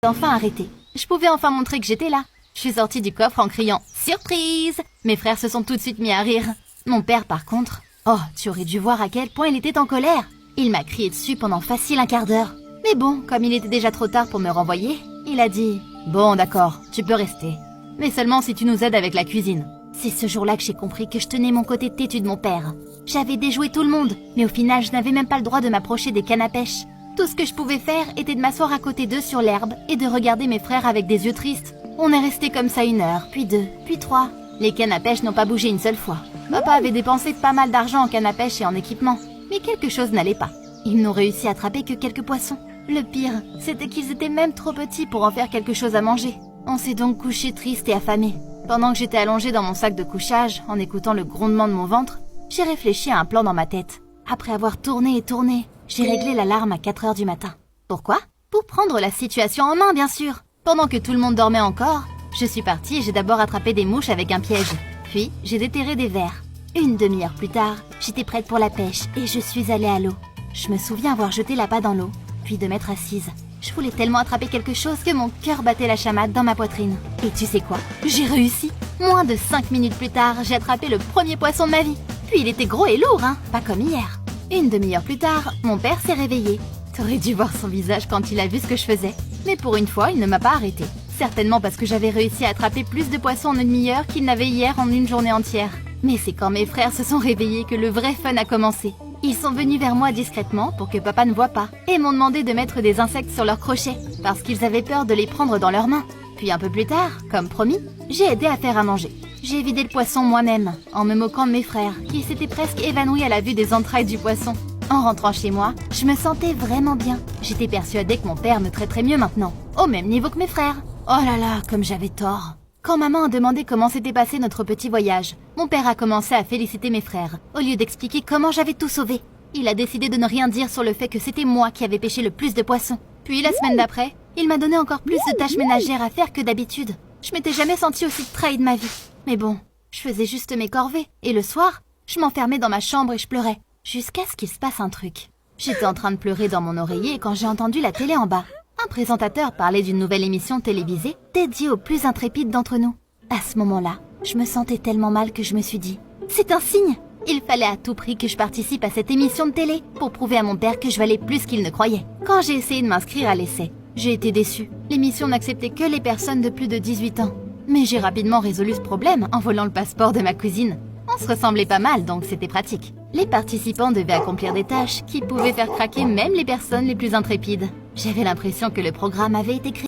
enfin arrêté. Je pouvais enfin montrer que j'étais là. Je suis sortie du coffre en criant « Surprise !» Mes frères se sont tout de suite mis à rire. Mon père, par contre... Oh, tu aurais dû voir à quel point il était en colère. Il m'a crié dessus pendant facile un quart d'heure. Mais bon, comme il était déjà trop tard pour me renvoyer, il a dit « Bon, d'accord, tu peux rester. Mais seulement si tu nous aides avec la cuisine. » C'est ce jour-là que j'ai compris que je tenais mon côté têtu de mon père. J'avais déjoué tout le monde, mais au final, je n'avais même pas le droit de m'approcher des cannes à pêche. Tout ce que je pouvais faire était de m'asseoir à côté d'eux sur l'herbe et de regarder mes frères avec des yeux tristes. On est resté comme ça 1 heure, puis 2, puis 3. Les cannes à pêche n'ont pas bougé une seule fois. Papa avait dépensé pas mal d'argent en cannes à pêche et en équipement. Mais quelque chose n'allait pas. Ils n'ont réussi à attraper que quelques poissons. Le pire, c'était qu'ils étaient même trop petits pour en faire quelque chose à manger. On s'est donc couché triste et affamé. Pendant que j'étais allongée dans mon sac de couchage, en écoutant le grondement de mon ventre, j'ai réfléchi à un plan dans ma tête. Après avoir tourné et tourné, j'ai réglé l'alarme à 4 heures du matin. Pourquoi? Pour prendre la situation en main, bien sûr. Pendant que tout le monde dormait encore, je suis partie et j'ai d'abord attrapé des mouches avec un piège. Puis, j'ai déterré des vers. 1 demi-heure plus tard, j'étais prête pour la pêche et je suis allée à l'eau. Je me souviens avoir jeté l'appât dans l'eau, puis de m'être assise. Je voulais tellement attraper quelque chose que mon cœur battait la chamade dans ma poitrine. Et tu sais quoi? J'ai réussi. Moins de 5 minutes plus tard, j'ai attrapé le premier poisson de ma vie. Puis il était gros et lourd, hein, pas comme hier. 1 demi-heure plus tard, mon père s'est réveillé. T'aurais dû voir son visage quand il a vu ce que je faisais. Mais pour une fois, il ne m'a pas arrêté. Certainement parce que j'avais réussi à attraper plus de poissons en 1 demi-heure qu'il n'avait hier en une journée entière. Mais c'est quand mes frères se sont réveillés que le vrai fun a commencé. Ils sont venus vers moi discrètement pour que papa ne voie pas et m'ont demandé de mettre des insectes sur leurs crochets parce qu'ils avaient peur de les prendre dans leurs mains. Puis un peu plus tard, comme promis, j'ai aidé à faire à manger. J'ai vidé le poisson moi-même, en me moquant de mes frères, qui s'étaient presque évanouis à la vue des entrailles du poisson. En rentrant chez moi, je me sentais vraiment bien. J'étais persuadée que mon père me traiterait mieux maintenant, au même niveau que mes frères. Oh là là, comme j'avais tort. Quand maman a demandé comment s'était passé notre petit voyage, mon père a commencé à féliciter mes frères, au lieu d'expliquer comment j'avais tout sauvé. Il a décidé de ne rien dire sur le fait que c'était moi qui avais pêché le plus de poissons. Puis la semaine d'après, il m'a donné encore plus de tâches ménagères à faire que d'habitude. Je m'étais jamais sentie aussi trahie de ma vie. Mais bon, je faisais juste mes corvées, et le soir, je m'enfermais dans ma chambre et je pleurais, jusqu'à ce qu'il se passe un truc. J'étais en train de pleurer dans mon oreiller quand j'ai entendu la télé en bas. Un présentateur parlait d'une nouvelle émission télévisée dédiée aux plus intrépides d'entre nous. À ce moment-là, je me sentais tellement mal que je me suis dit « C'est un signe !» Il fallait à tout prix que je participe à cette émission de télé pour prouver à mon père que je valais plus qu'il ne croyait. Quand j'ai essayé de m'inscrire à l'essai, j'ai été déçue. L'émission n'acceptait que les personnes de plus de 18 ans. Mais j'ai rapidement résolu ce problème en volant le passeport de ma cousine. On se ressemblait pas mal, donc c'était pratique. Les participants devaient accomplir des tâches qui pouvaient faire craquer même les personnes les plus intrépides. J'avais l'impression que le programme avait été créé